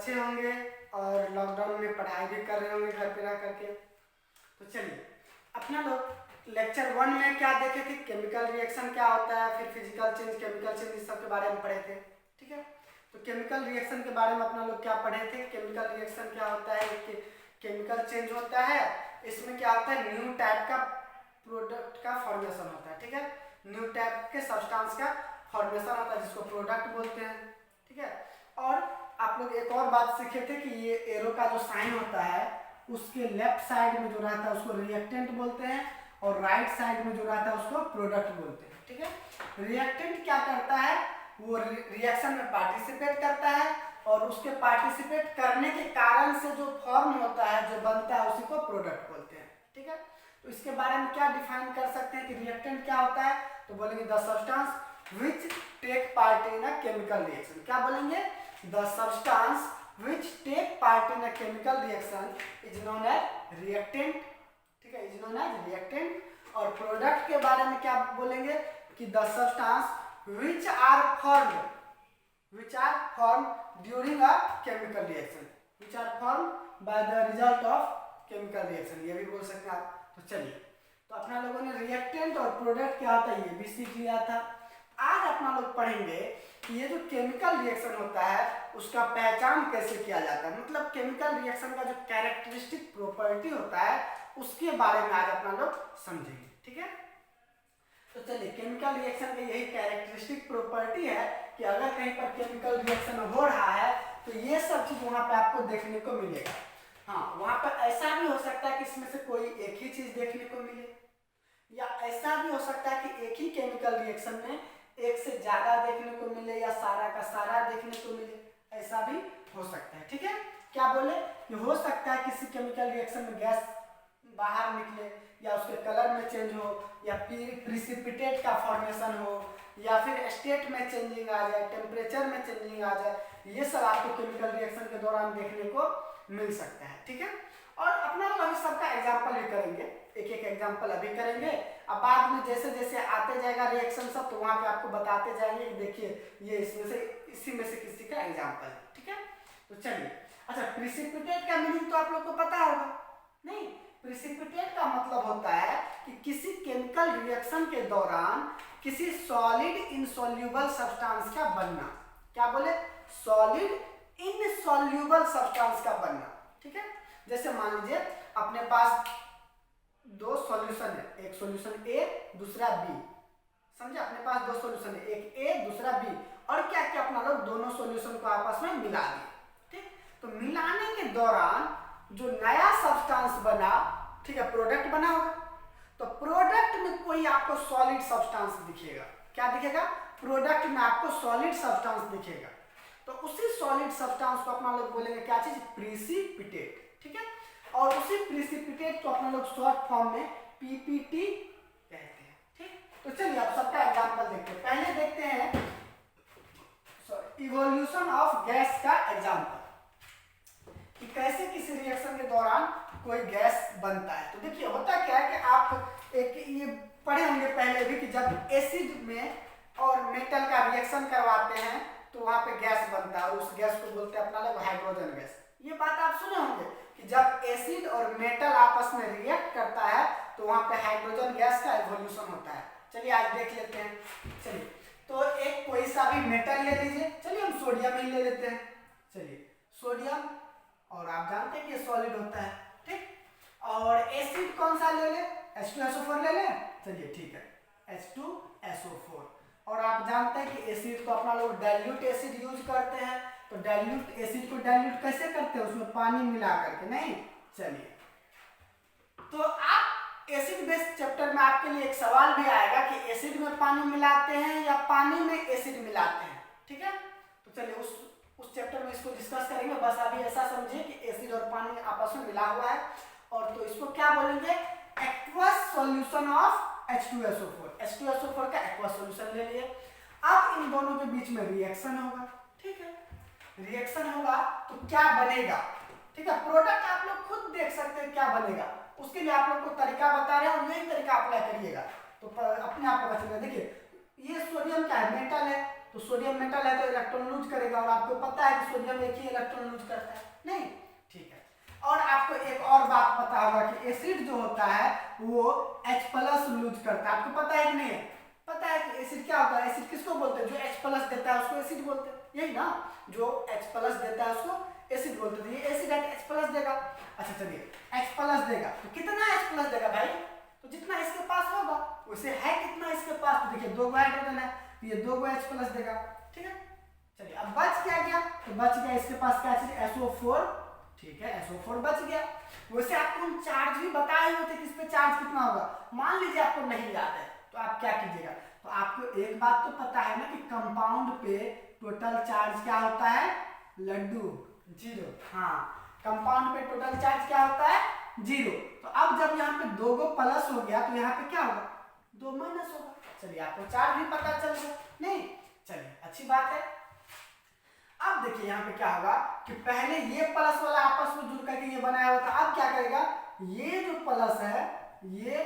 अच्छे होंगे और लॉकडाउन में पढ़ाई भी कर रहे होंगे घर पे रह करके। तो चलिए अपना लोग लेक्चर 1 में क्या देखे थे, केमिकल रिएक्शन क्या होता है, फिर फिजिकल चेंज, केमिकल चेंज, इस सब के बारे में पढ़े थे। ठीक है, तो केमिकल रिएक्शन के बारे में अपना लोग क्या पढ़े थे, केमिकल रिएक्शन क्या होता है, केमिकल चेंज होता है, इसमें क्या होता है, न्यू टाइप का प्रोडक्ट का फॉर्मेशन होता है। ठीक है, न्यू टाइप के सब्सटेंस का फॉर्मेशन होता है जिसको प्रोडक्ट बोलते हैं। ठीक है, और आप लोग एक और बात सीखे थे कि ये एरो का जो साइन होता है उसके लेफ्ट साइड में जो रहता है उसको रिएक्टेंट बोलते हैं और राइट साइड में जो रहता है उसको प्रोडक्ट बोलते हैं। ठीक है, रिएक्टेंट क्या करता है, वो रिएक्शन में पार्टिसिपेट करता है और उसके पार्टिसिपेट करने के कारण से जो फॉर्म होता है, जो बनता है, उसी को प्रोडक्ट बोलते हैं। ठीक है, तो इसके बारे में क्या डिफाइन कर सकते हैं कि रिएक्टेंट क्या होता है, तो बोलेंगे the substance which take part in a chemical reaction. क्या बोलेंगे, the substance which take part in a chemical reaction is known as reactant। ठीक है, is known as reactant। और प्रोडक्ट के बारे में क्या बोलेंगे कि the substance which are formed during a chemical reaction, which are formed by the result of chemical reaction, ये भी बोल सकते हैं आप। तो चलिए, तो अपना लोगों ने रिएक्टेंट और प्रोडक्ट क्या होता है ये भी सीख लिया था। आज अपना लोग पढ़ेंगे कि ये जो केमिकल रिएक्शन होता है उसका पहचान कैसे किया जाता है, मतलब केमिकल रिएक्शन का जो कैरेक्टरिस्टिक प्रॉपर्टी होता है उसके बारे में आज अपना लोग समझेंगे। ठीक है, तो चलिए, केमिकल रिएक्शन की यही कैरेक्टरिस्टिक प्रॉपर्टी है कि अगर कहीं पर केमिकल रिएक्शन हो रहा है तो ये सब चीज वहां पे आपको देखने को मिलेगा। हाँ, वहां पर ऐसा भी हो सकता है कि इसमें से कोई एक ही चीज देखने को मिले, या ऐसा भी हो सकता है कि एक ही केमिकल रिएक्शन में एक से ज्यादा देखने को मिले या सारा का सारा देखने को मिले, ऐसा भी हो सकता है। ठीक है, क्या बोले कि हो सकता है किसी केमिकल रिएक्शन में गैस बाहर निकले या उसके कलर में चेंज हो या प्रिसिपिटेट का फॉर्मेशन हो या फिर स्टेट में चेंजिंग आ जाए, टेम्परेचर में चेंजिंग आ जाए, ये सब आपको केमिकल रिएक्शन के दौरान देखने को मिल सकता है। ठीक है, और अपना अभी सबका एग्जाम्पल भी करेंगे, एक एक एग्जाम्पल अभी करेंगे, अब बाद में जैसे जैसे आते जाएगा रिएक्शन सब तो वहां पे आपको बताते जाएंगे कि देखिए ये इसमें से इसी में से किसी का एग्जाम्पल है। ठीक है, तो चलिए, अच्छा प्रिसिपिटेट का मीनिंग तो आप लोग को पता होगा नहीं, प्रिसिपिटेट का मतलब होता है कि किसी केमिकल रिएक्शन के दौरान किसी सॉलिड इनसॉल्युबल सब्सटेंस का बनना। क्या बोले, सॉलिड इनसॉल्युबल सब्सटेंस का बनना। ठीक है, जैसे मान लीजिए अपने पास दो सॉल्यूशन है, एक सॉल्यूशन ए दूसरा बी, समझे, अपने पास दो सॉल्यूशन है, एक ए दूसरा बी, और क्या क्या अपना लोग दोनों सॉल्यूशन को आपस में मिला दिए। ठीक, तो मिलाने के दौरान जो नया सब्सटेंस बना, ठीक है, प्रोडक्ट बना होगा, तो प्रोडक्ट में कोई आपको सॉलिड सब्सटेंस दिखेगा। क्या दिखेगा, प्रोडक्ट में आपको सॉलिड सब्सटेंस दिखेगा, तो उसी सॉलिड सब्सटेंस को अपना लोग बोलेंगे क्या चीज, प्रिसिपिटेट। ठीक है, और उसी प्रिसिपिटेट को अपना लोग शॉर्ट फॉर्म में पीपीटी कहते हैं। ठीक, तो चलिए अब सबका एग्जांपल देखते हैं। पहले देखते हैं इवोल्यूशन ऑफ गैस का एग्जांपल, कि कैसे किसी रिएक्शन के दौरान कोई गैस बनता है। तो देखिए होता क्या है कि आप एक ये पढ़े होंगे पहले भी कि जब एसिड में और मेटल का रिएक्शन करवाते हैं तो वहां पे गैस बनता है और उस गैस को बोलते हैं अपना लोग हाइड्रोजन गैस। ये बात आप सुने होंगे कि जब एसिड और मेटल आपस में रिएक्ट करता है तो वहां पे हाइड्रोजन गैस का इवोल्यूशन होता है। चलिए आज देख लेते हैं। चलिए, तो एक कोई सा भी मेटल ले लीजिए, चलिए हम सोडियम ही ले लेते हैं। चलिए सोडियम, और आप जानते हैं कि सॉलिड होता है। ठीक, और एसिड कौन सा ले ले, H2SO4 ले ले। चलिए ठीक है, H2SO4, और आप जानते हैं कि एसिड को अपना लोग डाइल्यूट एसिड यूज करते हैं, तो डाइल्यूट एसिड को डाइल्यूट कैसे करते हैं, उसमें पानी मिला करके, नहीं। चलिए, तो आप एसिड बेस चैप्टर में आपके लिए एक सवाल भी आएगा कि एसिड में पानी मिलाते हैं या पानी में एसिड मिलाते हैं। ठीक है, तो चलिए उस चैप्टर में इसको डिस्कस करेंगे। बस अभी ऐसा समझिए कि एसिड और पानी आपस में मिला हुआ है, और तो इसको क्या बोलेंगे, aqueous solution of H2SO4। H2SO4 का एक्वस सॉल्यूशन ले लिए। अब इन दोनों के बीच में रिएक्शन होगा। ठीक है, रिएक्शन होगा तो क्या बनेगा, ठीक है, प्रोडक्ट आप लोग खुद देख सकते हैं क्या बनेगा, उसके लिए आप लोग को तरीका बता रहे हैं और यही तरीका अप्लाई करिएगा तो अपने आप पता चलेगा। देखिए ये सोडियम क्या है, मेटल है, तो सोडियम मेटल है तो इलेक्ट्रॉन लूज करेगा, और आपको पता है कि सोडियम एक ही इलेक्ट्रॉन लूज करता है, नहीं? ठीक है। और आपको एक और बात पता होगा कि एसिड जो होता है वो H+ लूज करता है, आपको पता है कि नहीं है? पता है कि एसिड क्या होता है? एसिड किसको बोलते हैं? जो H+ देता है उसको एसिड बोलते हैं, यही ना? जो H+ देता है उसको एसिड बोलते हैं। ये एसिड है H+ देगा। अच्छा चलिए, H+ देगा तो कितना H+ देगा भाई? तो जितना इसके पास होगा, वैसे है कितना इसके पास? तो देखिए 2 हाइड्रोजन है तो ये 2 H+ देगा, ठीक है। चलिए अब बच क्या गया? तो बच गया इसके पास क्या चीज? SO4, ठीक है, SO4 बच गया। वैसे आपको हम चार्ज भी बताए हुए थे कि इस पे चार्ज कितना होगा। मान लीजिए आपको नहीं याद है तो आप क्या कीजिएगा? तो आपको एक बात तो पता है ना कि कंपाउंड पे टोटल चार्ज क्या होता है? लड्डू 0। हाँ, कंपाउंड पे टोटल चार्ज क्या होता है? 0। तो अब जब यहाँ पे 2 गो प्लस हो गया तो यहाँ पे क्या होगा? 2 माइनस होगा। चलिए आपको चार्ज भी पता चल गया, नहीं? चलिए अच्छी बात है। अब देखिए यहाँ पे क्या होगा कि पहले ये प्लस वाला आपस में जुड़ करके ये बनाया हुआ था, अब क्या करेगा? ये जो प्लस है ये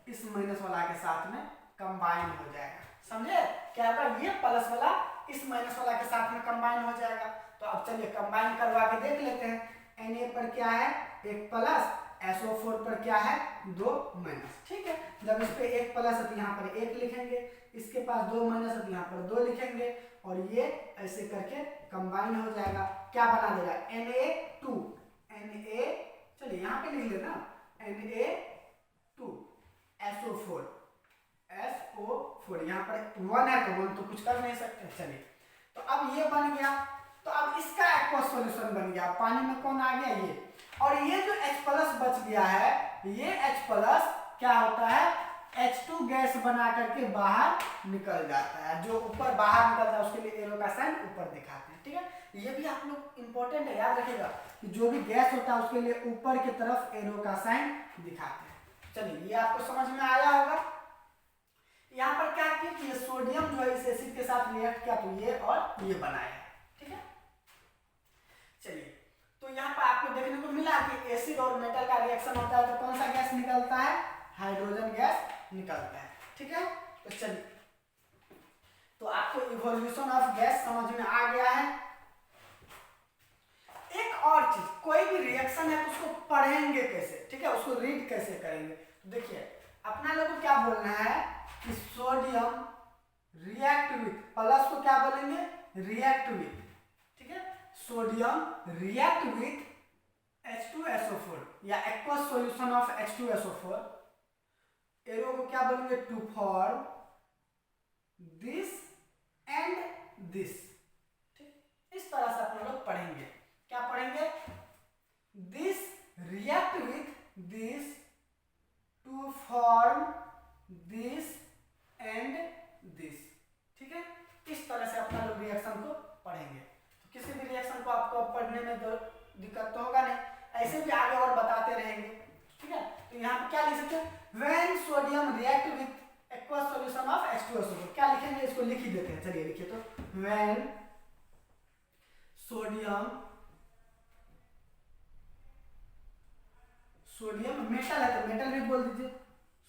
इस माइनस वाला के साथ में कंबाइन हो जाएगा, समझे? क्या होगा? ये प्लस वाला इस माइनस वाला के साथ में कंबाइन हो जाएगा। तो अब चलिए कंबाइन करवा के देख लेते हैं। Na पर क्या है? 1 प्लस, SO4 पर क्या है? 2 माइनस, ठीक है। जब इस पे 1 प्लस है तो यहाँ पर 1 लिखेंगे, इसके पास 2 माइनस है तो यहाँ पर 2 लिखेंगे, और ये ऐसे करके कंबाइन हो जाएगा। क्या बना देगा? Na2, Na, चलिए यहाँ पे लिख लेना, Na2 SO4, SO4, यहाँ पर 1 है तो 1 तो कुछ कर नहीं सकते। चलिए तो अब ये बन गया, तो अब इसका एक्वस सॉल्यूशन बन गया। पानी में कौन आ गया? ये। और ये जो H+ बच गया है, ये H+ क्या होता है? H2 गैस बना करके बाहर निकल जाता है। जो ऊपर बाहर निकलता है उसके लिए एरो का साइन ऊपर दिखाते हैं, ठीक है। ये भी आप लोग इंपॉर्टेंट है, याद रखिएगा कि जो भी गैस होता है उसके लिए ऊपर की तरफ एरो का साइन दिखाते हैं। चलिए ये आपको समझ में आया होगा। यहाँ पर क्या किया कि ये सोडियम जो है इस एसिड के साथ रिएक्ट किया तो ये और ये बनाया, ठीक है। चलिए तो यहाँ पर आपको देखने को मिला कि एसिड और मेटल का रिएक्शन होता है तो कौन सा गैस निकलता है? हाइड्रोजन गैस निकलता है, ठीक है। तो चलिए, तो आपको इवोल्यूशन ऑफ गैस समझ में आ गया है। एक और चीज, कोई भी रिएक्शन है तो उसको पढ़ेंगे कैसे, ठीक है, उसको रीड कैसे करेंगे? तो देखिए अपना लोग को क्या बोलना है कि सोडियम रिएक्ट विथ, प्लस को क्या बोलेंगे? रिएक्ट विथ, ठीक है। सोडियम रिएक्ट विथ H2SO4 या aqueous solution of H2SO4, arrow को क्या बोलेंगे? To form this and this, ठीक। इस तरह से आप लोग पढ़ेंगे। क्या पढ़ेंगे? This react with this to form this and this, ठीक है। इस तरह से अपना लोग रिएक्शन को पढ़ेंगे। तो किसी भी रिएक्शन को आपको पढ़ने में दिक्कत तो होगा नहीं, ऐसे भी आगे और बताते रहेंगे, ठीक है। तो यहाँ पे क्या लिख सकते हैं? When sodium react with aqueous solution of H2SO4, क्या लिखेंगे? इसको लिख ही देते हैं, चलिए लिखिए। तो व्हेन सोडियम मेटल है तो मेटल भी बोल दीजिए,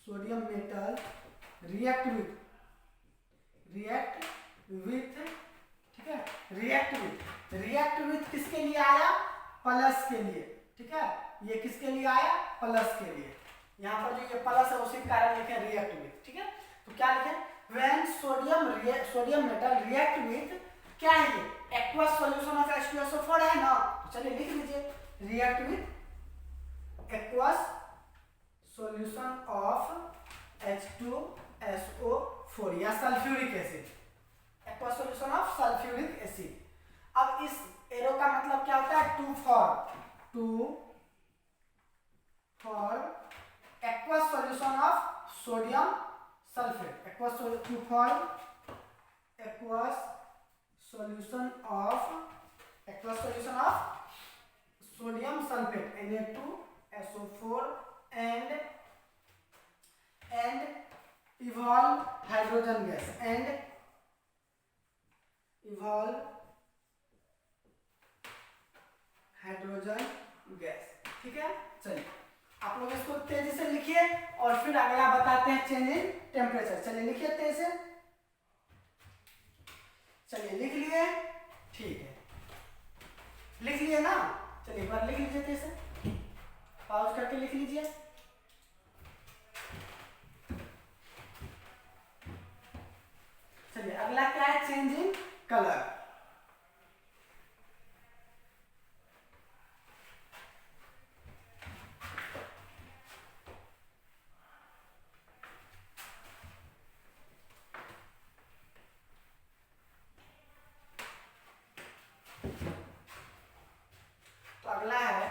सोडियम मेटल रिएक्ट विथ, ठीक है, रिएक्ट विथ किसके लिए आया? प्लस के लिए, ठीक है। ये किसके लिए आया? प्लस के लिए। यहाँ पर जो ये प्लस है उसी के कारण लिखे रिएक्ट विथ, ठीक है। तो क्या लिखे? When sodium metal react with, क्या है ये? एक्वस सॉल्यूशन ऑफ H2SO4 है ना, तो चलिए लिख लीजिए, react with aqueous solution of H2SO4 या sulphuric acid, aqueous solution of sulphuric acid. अब इस एरो का मतलब क्या होता है? To form aqueous solution of sodium sulphate, aqueous solution of sodium sulphate Na2SO4 and evolve hydrogen gas ठीक है। चलिए आप लोग इसको तेजी से लिखिए और फिर अगला बताते हैं चेंज इन टेम्परेचर। चलिए लिखिए तेजी से। चलिए लिख लिए, ठीक है, लिख लिए ना। चलिए एक बार लिख लीजिए, तो इसे पॉज करके लिख लीजिए। चलिए अगला क्या है, चेंज इन कलर। तो अगला है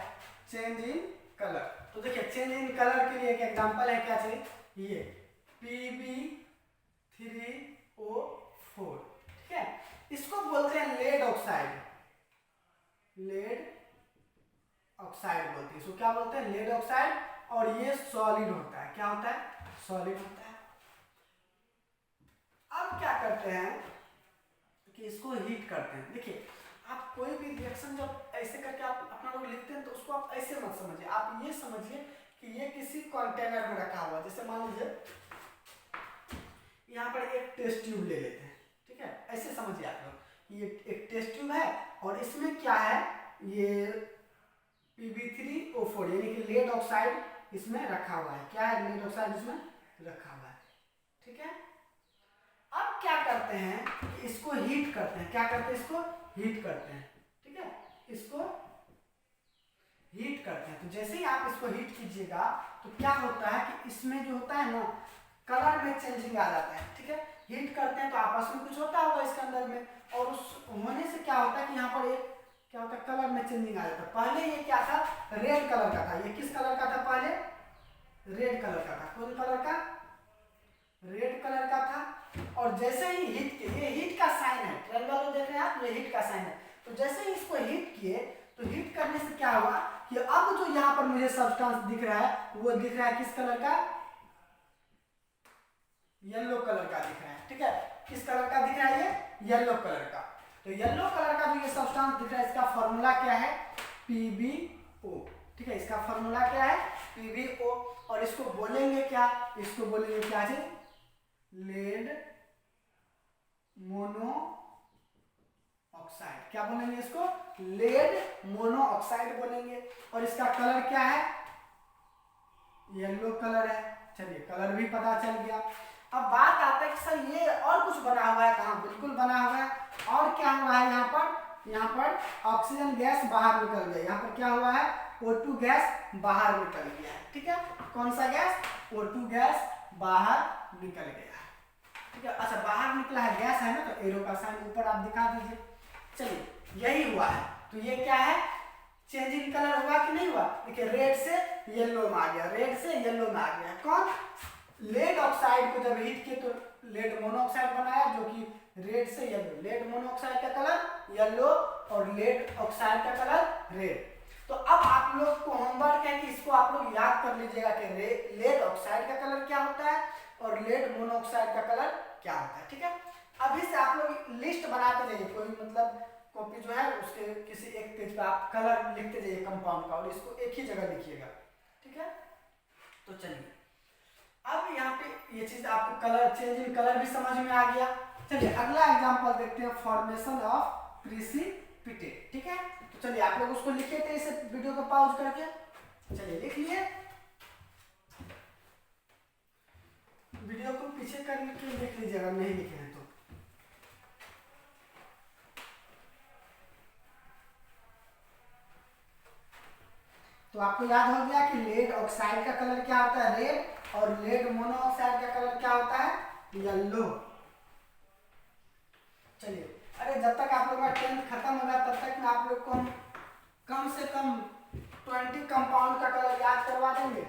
चेंज इन कलर। तो देखिए चेंज इन कलर के लिए एक एग्जांपल है, क्या चाहिए, ये Pb3O4, ठीक है। इसको बोलते हैं लेड ऑक्साइड, लेड ऑक्साइड बोलते हैं इसको, क्या बोलते हैं, लेड ऑक्साइड। और ये सॉलिड होता है, क्या होता है, सॉलिड होता है। अब क्या करते हैं कि इसको हीट करते हैं। देखिए आप कोई भी रिएक्शन जब ऐसे करके आप अपना लोग लिखते हैं तो उसको आप ऐसे मत समझिए, आप ये समझिए कि ये किसी कंटेनर में रखा हुआ है। जैसे मान लीजिए यहाँ पर एक टेस्ट ट्यूब ले लेते हैं, ठीक है, ऐसे समझिए आप लोग, ये एक टेस्ट ट्यूब है और इसमें क्या है, ये Pb3O4 यानी कि लेड ऑक्साइड इसमें रखा हुआ है। क्या है, लेड ऑक्साइड इसमें रखा हुआ है, ठीक है। अब क्या करते हैं कि इसको हीट करते हैं, क्या करते हैं, इसको हीट करते हैं, ठीक है, इसको हीट करते हैं। तो जैसे ही आप इसको हीट कीजिएगा तो क्या होता है कि इसमें जो होता है ना, कलर में चेंजिंग आ जाता है, ठीक है। हीट करते हैं तो आपस में कुछ होता होगा इसके अंदर में, और उस होने से क्या होता है कि यहाँ पर एक क्या होता है, कलर में चेंजिंग आ जाता है। पहले ये क्या था, रेड कलर का था। ये किस कलर का था, पहले रेड कलर का था। कौन कलर का, रेड कलर का था। और जैसे ही हीट किए, ये हीट का साइन है, ट्रायंगल देख रहे हैं आप, ये हीट का साइन है। तो जैसे ही इसको हीट किए तो हीट करने से क्या हुआ कि अब जो यहाँ पर मुझे सब्सटेंस दिख रहा है वो दिख रहा है किस कलर का, येलो कलर का दिख रहा है, ठीक है। किस कलर का दिख रहा है, ये येलो कलर का। तो येलो कलर का जो ये सब्सटेंस दिख रहा है, इसका फॉर्मूला क्या है, PbO, ठीक है। इसका फॉर्मूला क्या है, PbO। और इसको बोलेंगे क्या, इसको बोलेंगे क्या जी, लेड मोनो ऑक्साइड। क्या बोलेंगे इसको, लेड मोनो ऑक्साइड बोलेंगे। और इसका कलर क्या है, येलो कलर है। चलिए कलर भी पता चल गया। अब बात आता है कि सर ये और कुछ बना हुआ है, कहाँ, बिल्कुल बना हुआ है। और क्या हुआ है यहाँ पर ऑक्सीजन गैस बाहर निकल गया। यहाँ पर क्या हुआ है, O2 गैस बाहर निकल गया है, ठीक है। कौन सा गैस, O2 गैस बाहर निकल गया है, ठीक है। अच्छा बाहर निकला है, गैस है ना, तो एरो का साइन ऊपर आप दिखा दीजिए। चलिए यही हुआ है। तो ये क्या है, चेंज इन कलर हुआ कि नहीं हुआ। देखिए रेड से येलो में आ गया, रेड से येलो में आ गया। कौन, लेड ऑक्साइड को जब हीट किए तो लेड मोनोऑक्साइड बनाया, जो कि रेड से येलो, लेड मोनोऑक्साइड का कलर येलो और लेड ऑक्साइड का कलर रेड। तो अब आप लोग को होमवर्क है कि इसको आप लोग याद कर लीजिएगा कि लेड ऑक्साइड का कलर क्या होता है और लेड मोनोऑक्साइड का कलर क्या होता है, ठीक है। अभी से आप लोग लिस्ट बनाते जाइए, कोई मतलब कॉपी जो है उसके किसी एक पेज पे आप कलर लिखते जाइए कंपाउंड का, और इसको एक ही जगह लिखिएगा, ठीक है। तो चलिए अब यहाँ पे ये चीज आपको कलर, चेंज इन कलर भी समझ में आ गया। चलिए अगला एग्जांपल देखते हैं, फॉर्मेशन ऑफ प्रिसिपिटेट, ठीक है। तो चलिए आप लोग उसको लिखे थे इसे वीडियो को पॉज करके, चलिए लिख लिए, वीडियो को पीछे करके लिख लीजिए अगर नहीं लिखे हैं तो। तो आपको याद हो गया कि लेड ऑक्साइड का कलर क्या होता है, रेड, और लेड मोनोऑक्साइड का कलर क्या होता है, येलो। चलिए अरे जब तक आप लोग का 10th खत्म होगा तब तक में आप लोग को हम कम से कम 20 कंपाउंड का कलर याद करवा देंगे।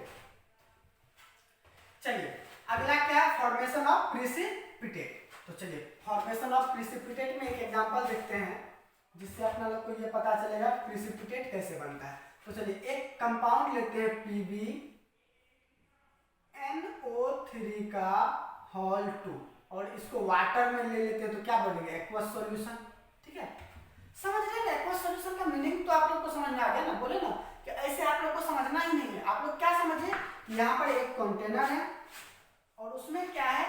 चलिए अगला क्या है, फॉर्मेशन ऑफ प्रिसिपिटेट। तो चलिए फॉर्मेशन ऑफ प्रिसिपिटेट में एक एग्जांपल देखते हैं जिससे अपना लोग को ये पता चलेगा प्रिसिपिटेट कैसे बनता है। तो चलिए एक कंपाउंड लेते हैं PbNO3 का होल 2 और इसको वाटर में ले लेते हैं तो क्या बनेगा, एक्वस सॉल्यूशन, ठीक है। समझ रहे हैं एक्वस सॉल्यूशन का मीनिंग, तो आप लोग को समझ में आ गया ना, बोले ना कि ऐसे आप लोग को समझना ही नहीं है। आप लोग क्या समझिए, यहाँ पर एक कंटेनर है और उसमें क्या है,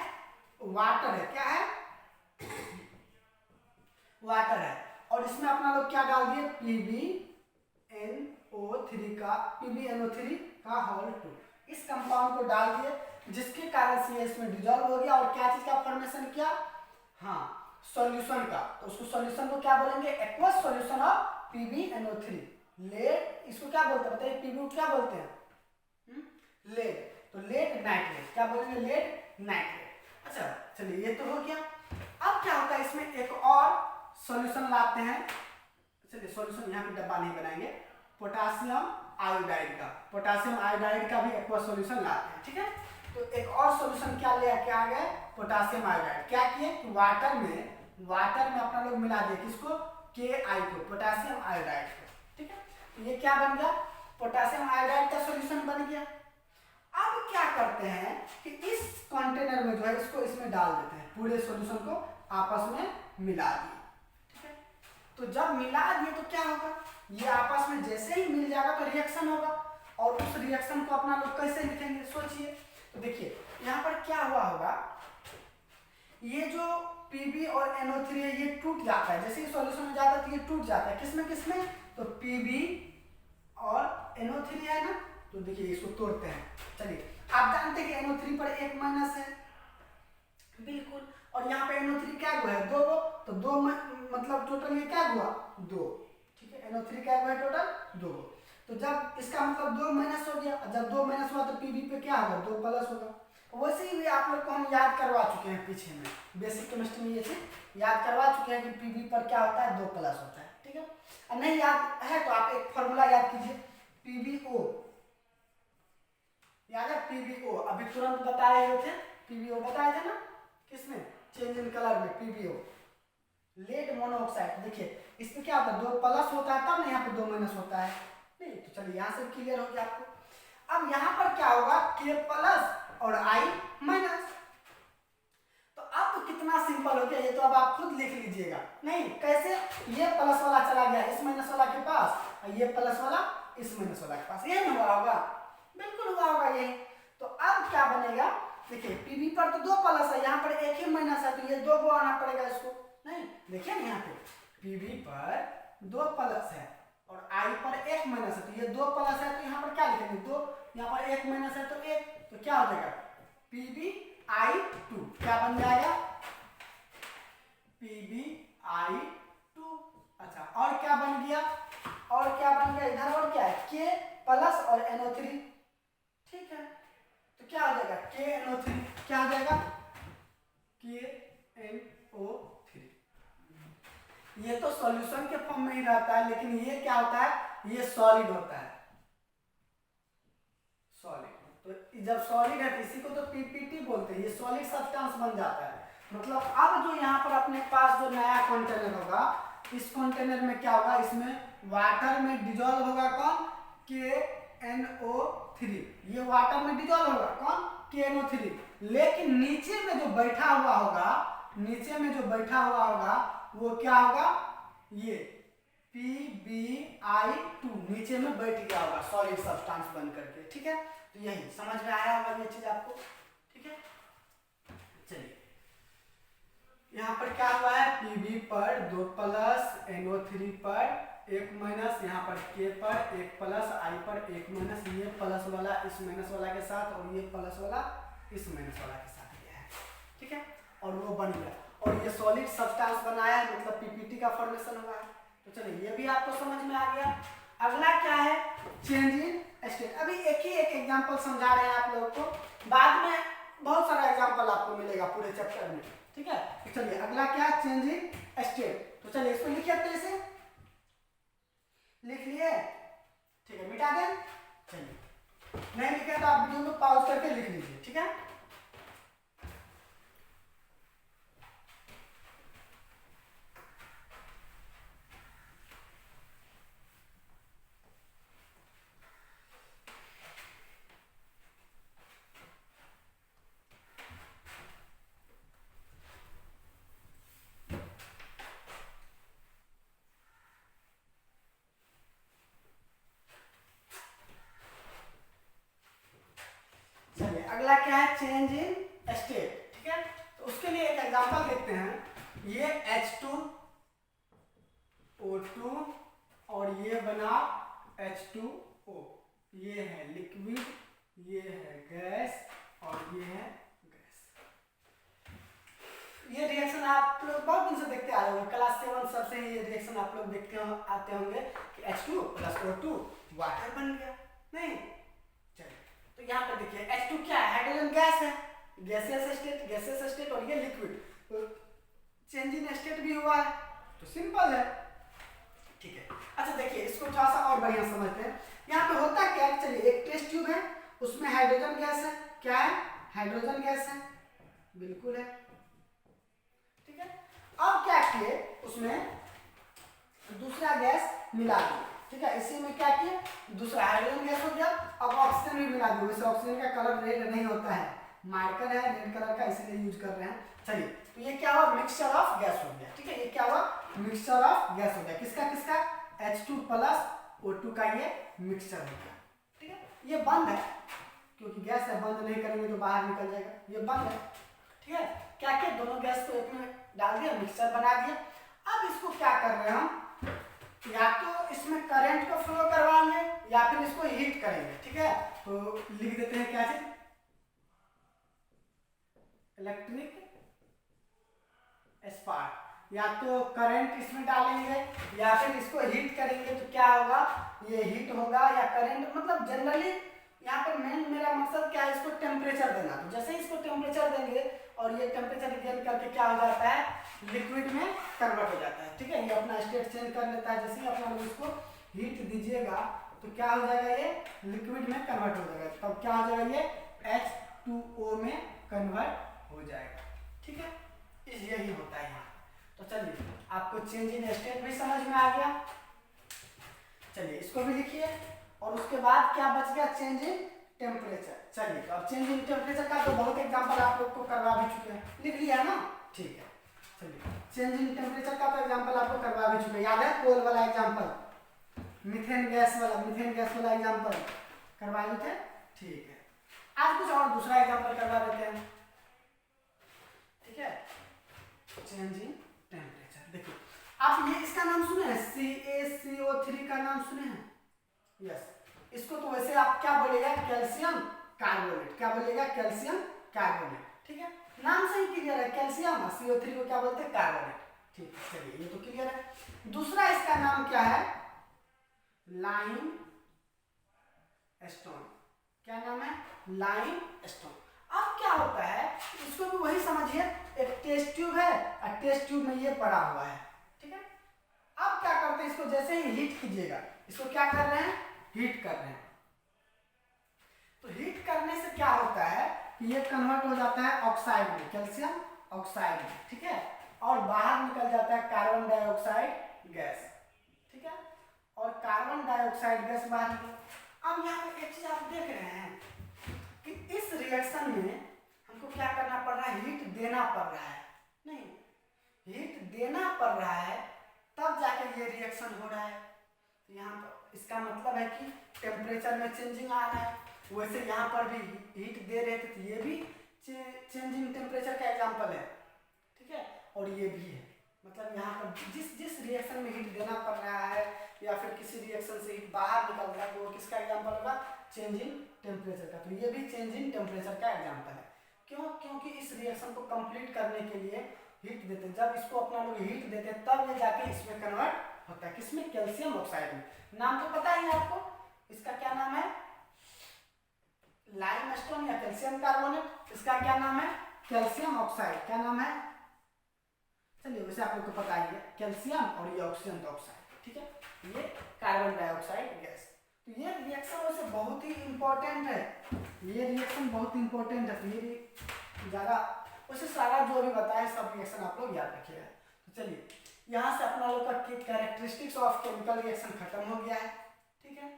वाटर है, क्या है, वाटर है, और इसमें अपना लोग क्या डाल दिए, PbNO3 का होल 2, इस कंपाउंड को डाल दिए, जिसके कारण से इसमें डिजॉल्व हो गया और क्या चीज का फॉर्मेशन किया, हाँ सॉल्यूशन का। तो उसको सॉल्यूशन को क्या बोलेंगे, aqueous solution of PbNO3। Lead इसको क्या बोलते हैं बताइए, पीबी को क्या बोलते हैं, लेड, तो लेड नाइट्रेट, क्या बोलेंगे, लेड नाइट्रेट। अच्छा चलिए ये तो हो गया। अब क्या होता है, इसमें एक और सॉल्यूशन लाते हैं, चलिए सॉल्यूशन यहाँ पे डब्बा नहीं बनाएंगे, पोटासियम आयोडाइड का, पोटासियम आयोडाइड का भी एक्वा सॉल्यूशन लाते हैं, ठीक है। तो एक और सॉल्यूशन क्या ले के आ गए, पोटासियम आयोडाइड। क्या किए कि वाटर में अपना लोग मिला दिए, किसको, KI को, पोटासियम आयोडाइड को, ठीक है। तो ये क्या बन गया, पोटासियम आयोडाइड का सॉल्यूशन बन गया। अब क्या करते हैं कि इस कंटेनर में जो है इसको इसमें डाल देते हैं, पूरे सॉल्यूशन को आपस में मिला दिए, ठीक है। तो जब मिला दिए तो क्या होगा, ये आपस में जैसे ही मिल जाएगा तो रिएक्शन होगा, और उस रिएक्शन को अपना लोग कैसे लिखेंगे, सोचिए। तो देखिए यहाँ पर क्या हुआ होगा, ये जो Pb और NO3 है ये टूट जाता है, जैसे ही सॉल्यूशन में जाता है तो ये टूट जाता है, किसमें, तो Pb और NO3 है ना, तो देखिए इसको तोड़ते हैं। चलिए आप जानते हैं कि NO3 पर एक माइनस है, बिल्कुल, और यहाँ पे NO3 क्या हुआ है, 2 तो 2 मतलब टोटल ये क्या हुआ, 2, ठीक है। NO3 क्या हुआ है, टोटल 2। तो जब इसका मतलब 2 माइनस हो गया, जब 2 माइनस हुआ तो Pb पे क्या होगा, 2 प्लस होगा। वैसे ही आप लोग को हम याद करवा चुके हैं पीछे में, बेसिक केमिस्ट्री में ये चीज याद करवा चुके हैं कि Pb पर क्या होता है, 2 प्लस होता है, ठीक है। और नहीं याद है तो आप एक फॉर्मूला याद कीजिए, PbO, याद है PbO, अभी तुरंत बताए हुए थे, PbO बताए थे ना, किसमें, चेंज इन कलर में, PbO लेड मोनोऑक्साइड। देखिए इसमें क्या होता है, 2 प्लस होता है तब ना यहाँ पे 2 माइनस होता है, नहीं तो चलिए यहाँ से क्लियर हो गया आपको। अब यहाँ पर क्या होगा, K प्लस और I माइनस। तो अब तो कितना सिंपल हो गया, ये तो अब आप खुद लिख लीजिएगा, नहीं कैसे, ये प्लस वाला चला गया इस माइनस वाला के पास, और ये प्लस वाला इस माइनस वाला के पास, यही हुआ होगा, बिल्कुल हुआ होगा यही। तो अब क्या बनेगा, देखिए Pb पर तो 2 प्लस है, यहाँ पर एक ही माइनस है, तो ये 2 को आना पड़ेगा इसको, नहीं देखिए ना यहाँ पे Pb पर 2 प्लस है और I पर 1 माइनस है, तो ये 2 प्लस है, तो यहाँ पर क्या लिखेंगे, 2, यहाँ पर 1 माइनस है तो 1, तो क्या हो जाएगा, PbI2, क्या बन जाएगा, PbI2। अच्छा और क्या बन गया, इधर और क्या है, K प्लस और NO3, ठीक है। तो क्या हो जाएगा, KNO3, क्या हो जाएगा, KNO3। ये तो सॉल्यूशन के फॉर्म में ही रहता है, लेकिन ये क्या होता है, ये सॉलिड होता है, सॉलिड। तो जब सॉलिड है इसी को तो PPT बोलते हैं, ये सॉलिड सब्सटेंस बन जाता है। मतलब अब जो यहाँ पर अपने पास जो नया कंटेनर होगा, इस कंटेनर में क्या होगा, इसमें वाटर में डिजॉल्व होगा कौन, KNO3, ये वाटर में डिजॉल्व होगा कौन, KNO3, लेकिन नीचे में जो बैठा हुआ होगा, वो क्या होगा, ये PbI2 नीचे में बैठ गया होगा सॉलिड सब्सटेंस बन करके, ठीक है। तो यही समझ में आया होगा ये चीज आपको, ठीक है। चलिए यहाँ पर क्या हुआ है, Pb पर 2 प्लस, NO3 पर 1 माइनस, यहाँ पर K पर 1 प्लस, I पर 1 माइनस, ये प्लस वाला इस माइनस वाला के साथ और ये प्लस वाला इस माइनस वाला के साथ गया है, ठीक है। और वो बन गया और ये सॉलिड सब्सटेंस बनाया है, मतलब PPT का फॉर्मेशन हुआ है। तो चलिए ये भी आपको समझ में आ गया। अगला क्या है, चेंज इन स्टेट। अभी एक एग्जांपल समझा रहे हैं आप लोगों को, बाद में बहुत सारा एग्जांपल आपको मिलेगा पूरे चैप्टर में, ठीक है। तो चलिए अगला क्या है, चेंज इन स्टेट। तो चलिए इसको लिखिए, कैसे लिख लिए, ठीक है, मिटा दें, चलिए नहीं लिखा तो आप वीडियो को पॉज करके लिख लीजिए, ठीक है। अगला क्या है, चेंज इन स्टेट, ठीक है। तो उसके लिए एक एग्जांपल देखते हैं, ये H2 O2 और ये बना H2O। ये है लिक्विड, ये है गैस और ये है गैस। ये रिएक्शन आप लोग बहुत दिन से देखते आ रहे होंगे, क्लास 7 सब से ये रिएक्शन आप लोग देखते आते होंगे कि H2 प्लस O2 वाटर बन गया। नहीं, चलिए तो यहाँ पे देखिए H2 क्या है, हाइड्रोजन गैस है, गैसियस स्टेट और ये लिक्विड, तो चेंज इन स्टेट भी हुआ है, तो सिंपल है। ठीक है, अच्छा देखिए इसको थोड़ा सा और बढ़िया समझते हैं। यहाँ पे होता क्या है, चलिए एक टेस्ट ट्यूब है, उसमें हाइड्रोजन गैस है, क्या है, हाइड्रोजन गैस है, बिल्कुल है। ठीक है, अब क्या किए, उसमें दूसरा गैस मिला दिया। ठीक है, इसी में क्या किए, दूसरा हाइड्रोजन गैस हो गया, अब ऑक्सीजन भी मिला दिया। वैसे ऑक्सीजन का कलर रेड नहीं होता है, मार्कर है रेड कलर का, इसीलिए यूज कर रहे हैं। चलिए तो ये क्या हुआ, मिक्सचर ऑफ गैस हो गया। ठीक है, ये क्या हुआ, मिक्सचर ऑफ गैस हो गया, किसका किसका, H2 प्लस O2 का ये मिक्सचर हो गया। ठीक है, ये बंद है क्योंकि गैस है, बंद नहीं करेंगे तो बाहर निकल जाएगा, ये बंद है। ठीक है, क्या किया, दोनों गैस को एक में डाल दिया, मिक्सचर बना दिया। अब इसको क्या कर रहे हैं हम, या तो इसमें करंट को फ्लो करवाएंगे या फिर इसको हीट करेंगे। ठीक है, तो लिख देते हैं क्या चीज, इलेक्ट्रिक स्पार्क। या तो करंट इसमें डालेंगे या फिर इसको हीट करेंगे, तो क्या होगा, ये हीट होगा या करंट, मतलब जनरली यहाँ पर मेन मेरा मकसद क्या है, इसको टेम्परेचर देना। तो जैसे ही इसको टेम्परेचर देंगे और ये टेम्परेचर गेन करके क्या हो जाता है, लिक्विड में कन्वर्ट हो जाता है। ठीक है, ये अपना स्टेट चेंज कर लेता है, जैसे ही अपना लोग इसको हीट दीजिएगा तो क्या हो जाएगा, ये लिक्विड में कन्वर्ट हो जाएगा, तब क्या हो जाएगा, ये H2O में कन्वर्ट हो जाएगा। ठीक है, यही होता है यहाँ। तो चलिए आपको चेंज इन स्टेट भी समझ में आ गया, चलिए इसको भी लिखिए। और उसके बाद क्या बच गया, चेंज इन टेम्परेचर। चलिए तो अब चेंज इन टेम्परेचर का तो बहुत एग्जांपल आप लोग को करवा भी चुके हैं, लिख लिया है ना। ठीक है, चलिए चेंज इन टेम्परेचर का तो एग्जांपल आपको करवा भी चुके हैं, याद है, कोल वाला एग्जांपल, मीथेन गैस वाला एग्जांपल करवाए थे। ठीक है, आज कुछ और दूसरा एग्जांपल करवा देते हैं। ठीक है, चेंज इन टेम्परेचर, देखिए आप ये इसका नाम सुने हैं, CaCO3 का नाम सुने हैं, यस। इसको तो वैसे आप क्या बोलेगा, कैल्शियम कार्बोनेट, क्या बोलेगा, कैल्शियम कार्बोनेट। ठीक है, नाम से ही क्लियर है, कैल्शियम, CO3 को क्या बोलते हैं, कार्बोनेट। ठीक है, चलिए ये तो क्लियर है। दूसरा इसका नाम क्या है, लाइम स्टोन, क्या नाम है, लाइम स्टोन। अब क्या होता है, इसको भी वही समझिए, एक टेस्ट ट्यूब है और टेस्ट ट्यूब में ये पड़ा हुआ है। ठीक है, अब क्या करते हैं, इसको जैसे ही हीट कीजिएगा, इसको क्या कर रहे हैं, हीट कर रहे हैं। तो हीट करने से क्या होता है कि ये कन्वर्ट हो जाता है ऑक्साइड में, कैल्शियम ऑक्साइड में। ठीक है, और बाहर निकल जाता है कार्बन डाइऑक्साइड गैस। ठीक है, और कार्बन डाइऑक्साइड गैस बाहर निकल। अब यहाँ पे एक चीज आप देख रहे हैं कि इस रिएक्शन में हमको क्या करना पड़ रहा है, हीट देना पड़ रहा है। नहीं, हीट देना पड़ रहा है तब जाके ये रिएक्शन हो रहा है। तो यहाँ पर इसका मतलब है कि टेम्परेचर में चेंजिंग आ रहा है। वैसे यहाँ पर भी हीट दे रहे थे, तो ये भी चेंजिंग टेम्परेचर का एग्जांपल है। ठीक है, और ये भी है, मतलब यहाँ पर जिस रिएक्शन में हीट देना पड़ रहा है या फिर किसी रिएक्शन से हीट बाहर निकल रहा है, तो वो किसका एग्जांपल होगा, चेंजिंग टेम्परेचर का। तो ये भी चेंजिंग टेम्परेचर का एग्जांपल है। क्यों, क्योंकि इस रिएक्शन को कंप्लीट करने के लिए हीट देते हैं, जब इसको अपना लोग हीट देते हैं तब ये जाके इसमें कन्वर्ट होता है, किसमें, कैल्शियम ऑक्साइड में। नाम तो पता ही है आपको, इसका क्या नाम है, लाइमस्टोन या कैल्शियम कार्बोनेट। इसका क्या नाम है, कैल्शियम ऑक्साइड, क्या नाम है, चलिए वैसे आप लोग को पता ही है, कैल्शियम और ये ऑक्सीजन ऑक्साइड। ठीक है, ये कार्बन डाइऑक्साइड गैस। तो ये रिएक्शन वैसे बहुत ही इंपॉर्टेंट है, ये रिएक्शन बहुत इंपॉर्टेंट है। तो ये ज़्यादा वैसे सारा जो भी बताया सब रिएक्शन आप लोग याद रखिएगा। तो चलिए यहाँ से अपना लोग का कैरेक्टरिस्टिक्स ऑफ केमिकल रिएक्शन खत्म हो गया है। ठीक है,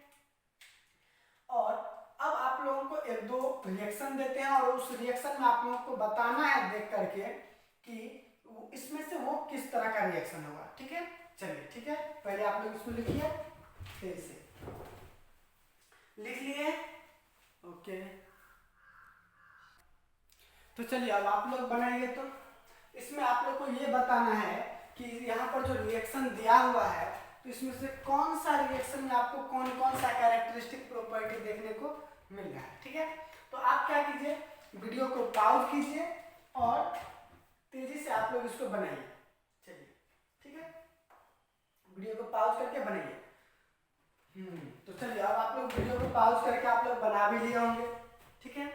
और अब आप लोगों को एक दो रिएक्शन देते हैं और उस रिएक्शन में आप लोगों को बताना है देख करके कि इसमें से वो किस तरह का रिएक्शन होगा। ठीक है, चलिए ठीक है, पहले आप लोग इसको लिखिए, फिर से लिख लिए, ओके। तो चलिए अब आप लोग बनाएंगे, तो इसमें आप लोग को ये बताना है कि यहाँ पर जो रिएक्शन दिया हुआ है तो इसमें से कौन सा रिएक्शन में आपको कौन कौन सा कैरेक्टरिस्टिक प्रॉपर्टी देखने को मिल रहा है। ठीक है, तो आप क्या कीजिए, वीडियो को पॉज कीजिए और तेजी से आप लोग इसको बनाइए। चलिए ठीक है, वीडियो को पॉज करके बनाइए। तो चलिए अब आप लोग वीडियो को पॉज करके आप लोग बना भी लिए होंगे। ठीक है,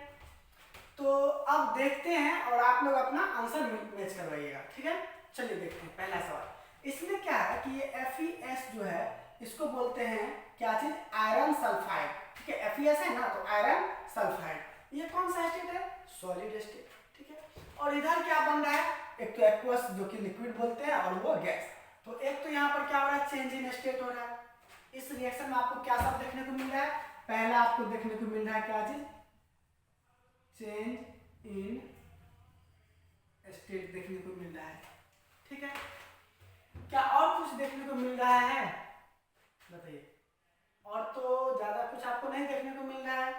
तो अब देखते हैं और आप लोग अपना आंसर मैच करवाइएगा। ठीक है, चलिए देखते हैं पहला सवाल। इसमें क्या है कि ये FeS जो है इसको बोलते हैं क्या चीज, आयरन सल्फाइड। ठीक है, FeS है ना, तो आयरन सल्फाइड। ये कौन सा स्टेट है, सॉलिड स्टेट। ठीक है, और इधर क्या बन रहा है, एक तो एक्वस जो कि लिक्विड बोलते हैं और वो गैस। तो एक तो यहाँ पर क्या हो रहा है, चेंज इन स्टेट हो रहा है। इस रिएक्शन में आपको क्या सब देखने को मिल रहा है, पहला आपको देखने को मिल रहा है क्या चीज, चेंज इन स्टेट देखने को मिल रहा है। ठीक है, क्या और कुछ देखने को मिल रहा है बताइए, और तो ज्यादा कुछ आपको नहीं देखने को मिल रहा है।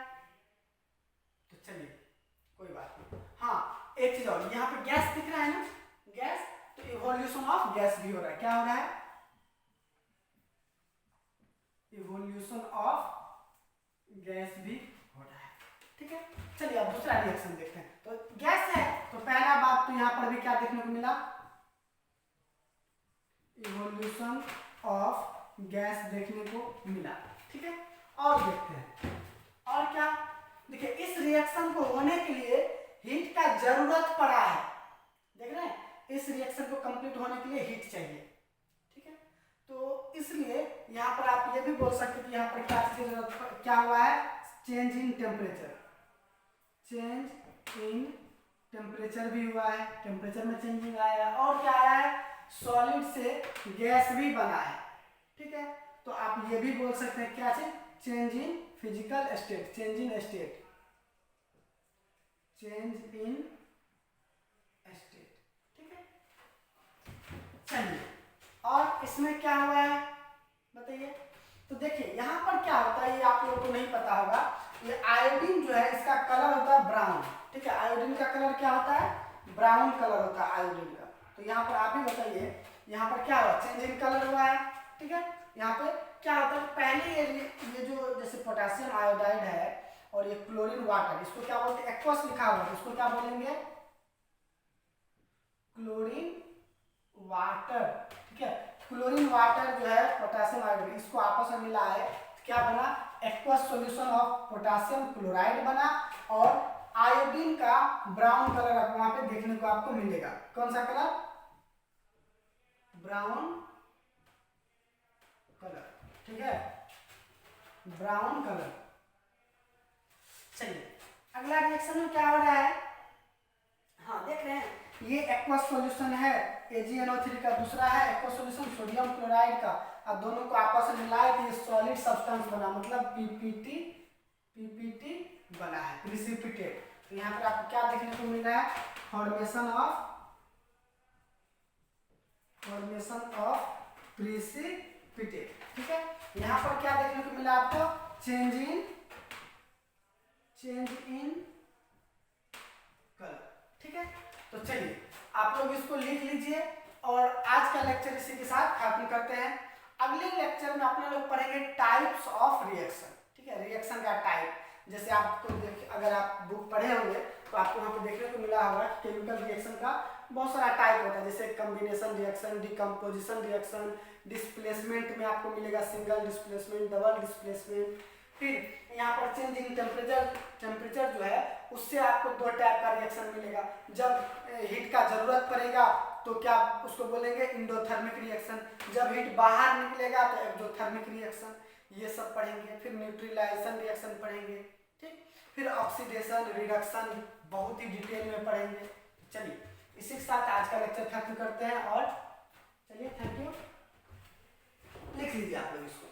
तो चलिए कोई बात नहीं। हाँ एक चीज और, यहाँ पे गैस दिख रहा है ना, गैस, तो इवोल्यूशन ऑफ गैस भी हो रहा है। क्या हो रहा है, इवोल्यूशन ऑफ गैस भी हो रहा है। ठीक है, चलिए अब दूसरा रिएक्शन देखते हैं। तो गैस है तो पहला बात तो यहाँ पर भी क्या देखने को मिला, इवोल्यूशन ऑफ गैस देखने को मिला। ठीक है, और देखते हैं और क्या, देखिए इस रिएक्शन को होने के लिए हीट का जरूरत पड़ा है। देख रहे हैं, इस रिएक्शन को कंप्लीट होने के लिए हीट चाहिए। ठीक है, तो इसलिए यहाँ पर आप ये भी बोल सकते हैं कि यहाँ पर क्या चीज क्या हुआ है, change in temperature. Change in temperature भी हुआ है, टेम्परेचर में चेंजिंग आया है। और क्या आया है, सॉलिड से गैस भी बना है। ठीक है, तो आप ये भी बोल सकते हैं क्या चीज, change in physical state. Change in state, change in state. ठीक है, चलिए और इसमें क्या हुआ है बताइए। तो देखिए यहाँ पर क्या होता है, ये आप लोगों को नहीं पता होगा, ये आयोडीन जो है इसका कलर होता है ब्राउन। ठीक है, आयोडीन का कलर क्या होता है, ब्राउन कलर होता है आयोडीन का। तो यहाँ पर आप ही बताइए, यहाँ पर क्या हुआ, चेंज इन कलर हुआ है। ठीक है, यहाँ पे क्या होता है, पहले ये जो जैसे पोटेशियम आयोडाइड है और ये क्लोरीन वाटर, इसको क्या बोलते हैं, एक्वस लिखा हुआ है, इसको क्या बोलेंगे, क्लोरीन वाटर। ठीक है, क्लोरीन वाटर जो है पोटेशियम आयोडाइड, इसको आपस में मिला है, क्या बना, aqueous solution of potassium chloride बना। और आयोडीन का ब्राउन कलर वहां पे देखने को आपको मिलेगा। कौन सा कलर, ब्राउन कलर। ठीक है, ब्राउन कलर। चलिए अगला रिएक्शन में क्या हो रहा है, हाँ देख रहे हैं, ये एक्वस सॉल्यूशन है AgNO3 का, दूसरा है एक्वस सॉल्यूशन सोडियम क्लोराइड का। अब दोनों को आपस में मिलाए तो ये सॉलिड सब्सटेंस बना, मतलब PPT बना है, प्रिसिपिटेट। तो यहाँ पर आपको क्या देखने को मिल रहा है, फॉर्मेशन ऑफ प्रिसिपिटेट। ठीक है, यहाँ पर क्या देखने को मिला आपको, चेंज इन कलर। ठीक है, तो चलिए आप लोग इसको लिख लीजिए और आज का लेक्चर इसी के साथ खत्म करते हैं। अगले लेक्चर में अपने लोग पढ़ेंगे टाइप्स ऑफ रिएक्शन। ठीक है, रिएक्शन का टाइप, जैसे आपको अगर आप बुक पढ़े होंगे तो आपको वहाँ पे देखने को मिला होगा कि केमिकल रिएक्शन का बहुत सारा टाइप होता है, जैसे combination reaction, decomposition reaction, displacement में आपको मिलेगा सिंगल डिस्प्लेसमेंट, डबल डिस्प्लेसमेंट। फिर यहाँ पर चेंज इन टेम्परेचर जो है उससे आपको दो टाइप का रिएक्शन मिलेगा। जब हीट का जरूरत पड़ेगा तो क्या उसको बोलेंगे, इंडोथर्मिक रिएक्शन। जब हीट बाहर निकलेगा तो एक्सोथर्मिक रिएक्शन। ये सब पढ़ेंगे। फिर न्यूट्रलाइजेशन रिएक्शन पढ़ेंगे। ठीक, फिर ऑक्सीडेशन, रिडक्शन बहुत ही डिटेल में पढ़ेंगे। चलिए इसी के साथ आज का लेक्चर खत्म करते हैं और चलिए थैंक यू। लिख लीजिए आप लोग इसको।